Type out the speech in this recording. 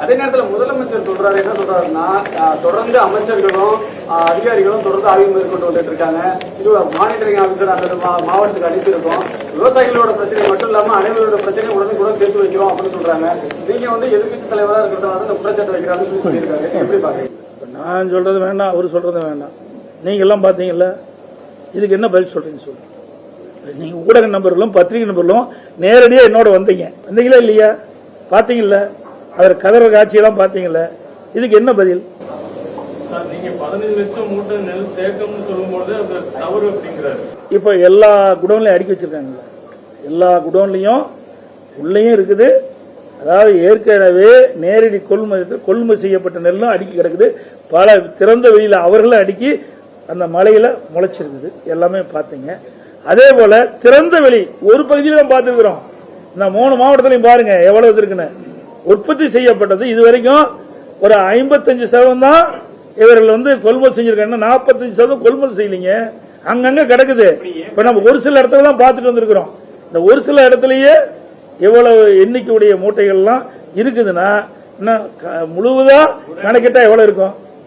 அதே நேரத்தில் முதலமைச்சர் சொல்றாரு, என்ன சொல்றாருன்னா, தொடர்ந்து அமைச்சர்களும் அதிகாரிகளும் தொடர்ந்து ஆய்வு மேற்கொண்டு வந்துட்டு இருக்காங்க. இது மானிட்டரிங் ஆஃபீஸர் அந்த மாவட்டத்துக்கு அனுப்பியிருக்கோம். விவசாயிகளோட பிரச்சனை மட்டும் இல்லாம அனைவரோட பிரச்சனை உடனுக்குடன் சேர்த்து வைக்கிறோம் அப்படின்னு சொல்றாங்க. நீங்க எதிர்கட்சி தலைவராக இருக்கிறதால இந்த குற்றச்சாட்டு வைக்கிறாங்கன்னு சொல்லியிருக்காரு. எப்படி பாக்குறீங்க? நான் சொல்றது வேண்டாம், அவர் சொல்றது வேண்டாம். நீங்க எல்லாம் பாத்தீங்கல்ல, இதுக்கு என்ன பதில் சொல்றீங்க சொல்லுங்க. நீங்க ஊடக நம்பர்களும் பத்திரிகை நம்பர்களும் நேரடியா என்னோட வந்தீங்களா இல்லையா? பாத்தீங்கல்ல, அவர் கதற காட்சியெல்லாம் பாத்தீங்கல்ல, இதுக்கு என்ன பதில்? நீங்க 15 லட்சம் மூட்டை நெல் தேக்கம்னு சொல்லும்போது அது தவறு அப்படிங்கிறாரு. இப்ப எல்லா குடோன்லயும் அடுக்கி வச்சிருக்காங்கல்ல, எல்லா குடோன்லயும் உள்ளேயும் இருக்குது. அதாவது ஏற்கனவே நேரடி கொள்முதல் செய்யப்பட்ட நெல்லும் அடுக்கி கிடக்குது. பல திறந்த வெளியில அவர்களும் அடுக்கி அந்த மலையில முளைச்சிருக்குது. எல்லாமே பாத்தீங்க. அதே போல திறந்த வெளி ஒரு பகுதியில தான் பார்த்துருக்கிறோம். இந்த 3 மாவட்டத்திலையும் பாருங்க எவ்வளவு இருக்குன்னு. உற்பத்தி செய்யப்பட்டது இதுவரைக்கும் ஒரு 55% தான் இவர்கள் கொள்முதல் செஞ்சிருக்காங்க. 45% கொள்முதல் செய்யலீங்க, அங்கங்க கிடக்குது. இப்ப நம்ம ஒரு சில இடத்துல தான் பார்த்துட்டு வந்திருக்கிறோம். இந்த ஒரு சில இடத்துலயே எவ்வளவு எண்ணிக்கையுடைய மூட்டைகள்லாம் இருக்குதுன்னா முழுவதா கணக்கிட்டா எவ்வளவு இருக்கும்?